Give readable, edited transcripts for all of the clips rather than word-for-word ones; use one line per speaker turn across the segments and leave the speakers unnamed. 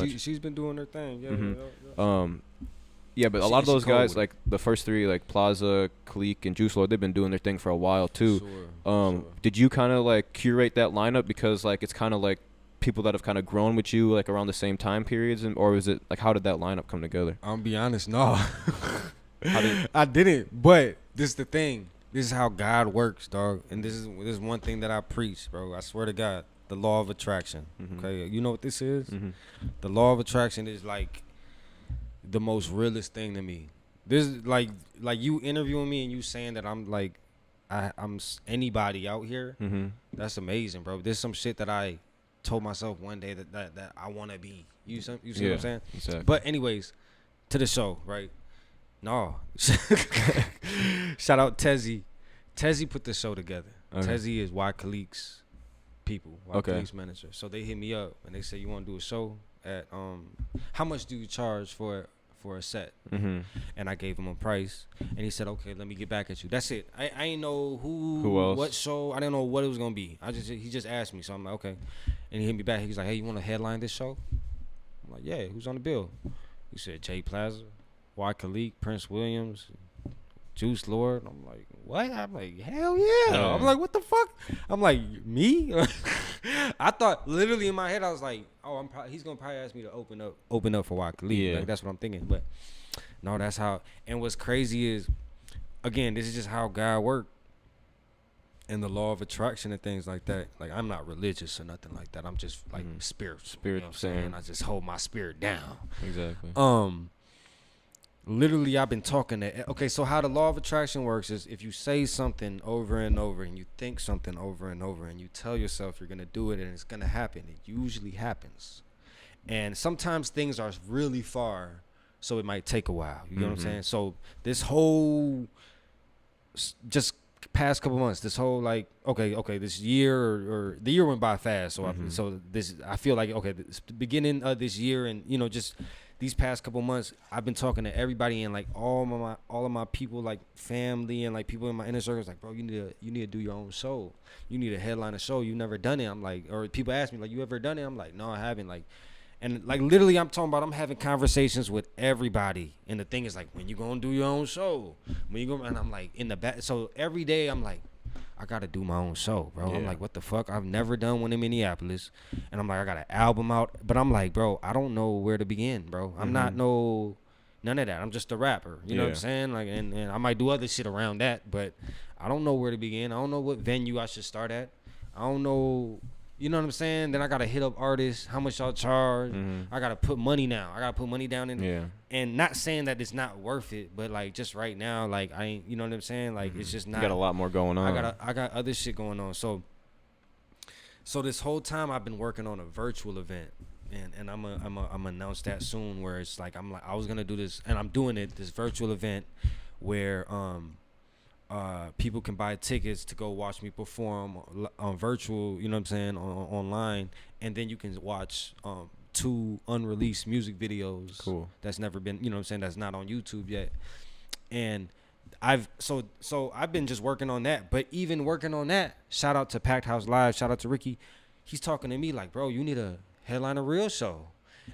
much.
She's been doing her thing. Yeah.
Mm-hmm. Yeah, but a lot of those guys, like the first three, like Plaza, Clique, and Juice WRLD, they've been doing their thing for a while too. Sure. Did you kind of like curate that lineup because like it's kind of like people that have kind of grown with you like around the same time periods, or is it like how did that lineup come together?
I'll be honest, no. I didn't. But this is the thing. This is how God works, dog. And this is one thing that I preach, bro. I swear to God, the law of attraction. Mm-hmm. Okay, you know what this is? Mm-hmm. The law of attraction is like the most realest thing to me. This is like you interviewing me and you saying that I'm like I'm anybody out here. Mm-hmm. That's amazing, bro. There's some shit that I told myself one day that I want to be. You see what I'm saying? Exactly. But anyways, to the show, right? No. Shout out Tezzy. Tezzy put the show together. Okay. Tezzy is Y Khalique's people. Khalique's manager. So they hit me up and they said, you want to do a show at how much do you charge for a set? Mm-hmm. And I gave him a price and he said, okay, let me get back at you. That's it. I ain't know who else, what show. I didn't know what it was gonna be. He just asked me, so I'm like, okay. And he hit me back. He's like, hey, you want to headline this show? I'm like, yeah. Who's on the bill? He said Jay Plaza, Y Khalique, Prince Williams, Juice WRLD. I'm like, what? I'm like, hell yeah. I'm like, what the fuck? I'm like, me? I thought literally in my head, I was like, oh, he's gonna probably ask me to open up for Y Khalique. Yeah. Like that's what I'm thinking. But no, that's how. And what's crazy is, again, this is just how God worked. And the law of attraction and things like that. Like I'm not religious or nothing like that. I'm just like spiritual. You know what I'm saying? I just hold my spirit down.
Exactly.
Literally, I've been talking to. Okay, so how the law of attraction works is if you say something over and over, and you think something over and over, and you tell yourself you're gonna do it, and it's gonna happen. It usually happens. And sometimes things are really far, so it might take a while. You know what I'm saying? So this whole just past couple months, this whole like okay, this year or the year went by fast. So I feel like okay, the beginning of this year, and you know just these past couple months, I've been talking to everybody and like all of my people, like family and like people in my inner circles, like bro, you need to do your own show. You need to headline a show. You never done it. I'm like, or people ask me like, you ever done it? I'm like, no, I haven't. Like. And like literally, I'm talking about I'm having conversations with everybody, and the thing is like, when you gonna do your own show? When you go? And I'm like in the back. So every day I'm like, I gotta do my own show, bro. Yeah. I'm like, what the fuck? I've never done one in Minneapolis, and I'm like, I got an album out, but I'm like, bro, I don't know where to begin, bro. I'm not none of that. I'm just a rapper. You know what I'm saying? Like, and I might do other shit around that, but I don't know where to begin. I don't know what venue I should start at. I don't know. You know what I'm saying? Then I gotta hit up artists. How much y'all charge? I gotta put money now. I gotta put money down in. Yeah. And not saying that it's not worth it, but like just right now, like I ain't. You know what I'm saying? Like it's just not.
You got a lot more going on.
I got other shit going on. So this whole time I've been working on a virtual event, and I'm announce that soon. Where it's like I was gonna do this, and I'm doing it. This virtual event where people can buy tickets to go watch me perform on virtual, you know what I'm saying, online, and then you can watch 2 unreleased music videos. Cool. That's never been, you know what I'm saying, that's not on YouTube yet. And I've been just working on that. But even working on that, shout out to Packed House Live, shout out to Ricky. He's talking to me like, bro, you need to headline a real show.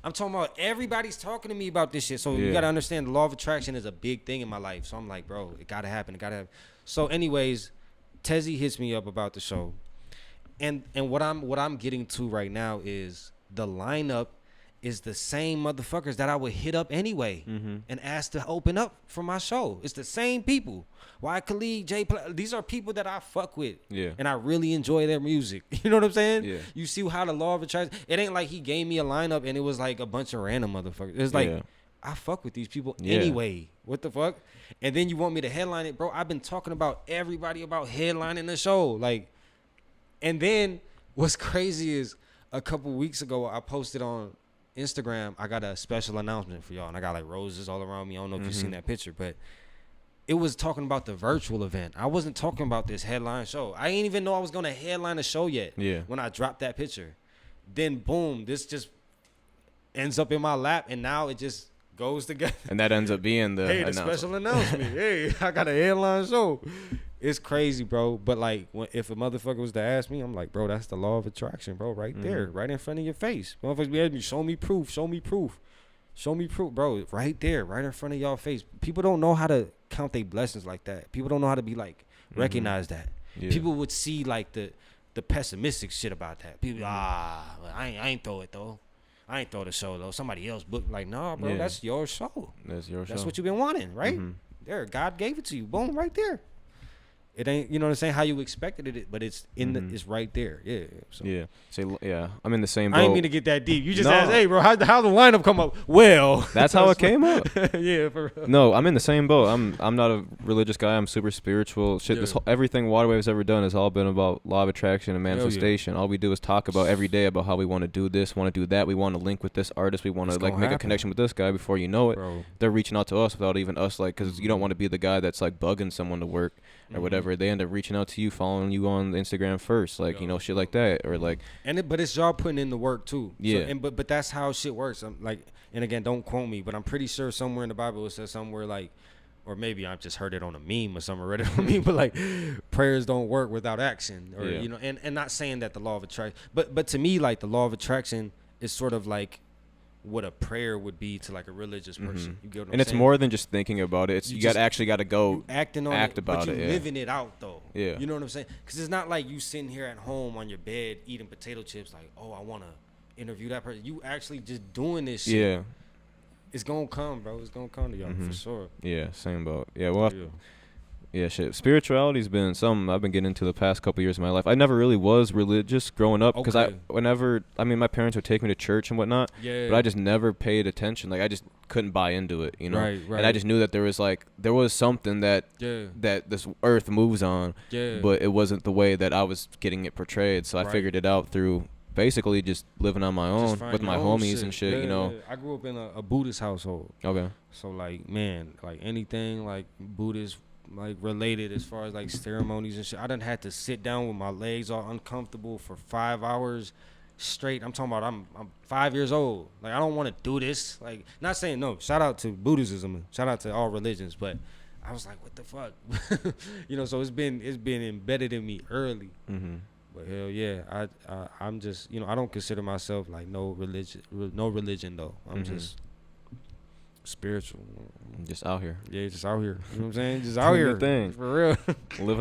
I'm talking about everybody's talking to me about this shit. So you got to understand the law of attraction is a big thing in my life. So I'm like, bro, it got to happen. It got to happen. So anyways, Tezzy hits me up about the show. And what I'm getting to right now is the lineup is the same motherfuckers that I would hit up anyway and ask to open up for my show. It's the same people. Y Khalique, these are people that I fuck with. Yeah. And I really enjoy their music. You know what I'm saying? Yeah. You see how the law of attraction, it ain't like he gave me a lineup and it was like a bunch of random motherfuckers. It's like, I fuck with these people anyway. What the fuck? And then you want me to headline it, bro? I've been talking about everybody about headlining the show. Like, and then what's crazy is a couple weeks ago, I posted on Instagram, I got a special announcement for y'all, and I got like roses all around me. I don't know if you've seen that picture, but it was talking about the virtual event. I wasn't talking about this headline show. I didn't even know I was gonna headline a show yet. Yeah. When I dropped that picture, then boom, this just ends up in my lap, and now it just goes together.
And that ends up being the
special announcement. Hey, I got a headline show, It's crazy, bro. But like, if a motherfucker was to ask me, I'm like, bro, that's the law of attraction, bro, right there, right in front of your face. Motherfuckers be asking me, show me proof, show me proof, show me proof, bro, right there, right in front of y'all face. People don't know how to count their blessings like that. People don't know how to be like recognize that. Yeah. People would see like the pessimistic shit about that. People, I ain't throw it though. I ain't throw the show though. Somebody else booked. Like, nah, bro, that's your show.
That's your show.
That's what you've been wanting, right? There, God gave it to you. Boom, right there. It ain't, you know what I'm saying, how you expected it, but it's in the, it's right there. Yeah. So.
Yeah. Yeah. I'm in the same boat.
I didn't mean to get that deep. You just asked, hey, bro, how the lineup come up? Well,
that's how it came up.
Yeah, for real.
No, I'm in the same boat. I'm not a religious guy. I'm super spiritual. Shit, this everything Waterwave's ever done has all been about law of attraction and manifestation. All we do is talk about every day about how we want to do this, want to do that. We want to link with this artist. We want to like make a connection with this guy. Before you know it, bro, they're reaching out to us without even us, like, because you don't want to be the guy that's like bugging someone to work or whatever. They end up reaching out to you, following you on Instagram first, like, you know, shit like that, or like.
But it's y'all putting in the work too.
Yeah.
So, but that's how shit works. I'm like, and again, don't quote me, but I'm pretty sure somewhere in the Bible it says somewhere like, or maybe I've just heard it on a meme or something, read it on me, but like, prayers don't work without action, or you know, and not saying that the law of attraction, but to me, like, the law of attraction is sort of like what a prayer would be to like a religious person. You get what I'm saying?
It's more than just thinking about it. It's you actually got to go
acting on
act
it,
about
but
it.
You living it out though.
Yeah.
You know what I'm saying? Because it's not like you sitting here at home on your bed eating potato chips like, oh, I want to interview that person. You actually just doing this shit.
Yeah.
It's gonna come, bro. It's gonna come to y'all for sure.
Yeah, same boat. Yeah, well, yeah, shit. Spirituality's been something I've been getting into the past couple years of my life. I never really was religious growing up because my parents would take me to church and whatnot. Yeah. But I just never paid attention. Like, I just couldn't buy into it, you know. Right. And I just knew that there was something that this earth moves on. Yeah. But it wasn't the way that I was getting it portrayed. So I figured it out through basically just living on my own with my homies and shit, you know.
I grew up in a Buddhist household.
Okay.
So like, man, like anything like Buddhist like related as far as like ceremonies and shit, I done had to sit down with my legs all uncomfortable for 5 hours straight. I'm talking about I'm 5 years old. Like, I don't want to do this. Like, not saying no. Shout out to Buddhism. Shout out to all religions. But I was like, what the fuck, you know? So it's been embedded in me early. But hell yeah, I'm just, you know, I don't consider myself like no religion though. I'm just spiritual.
Just out here.
Yeah, just out here. You know what I'm saying? Just out here.
Thing.
For real.
Living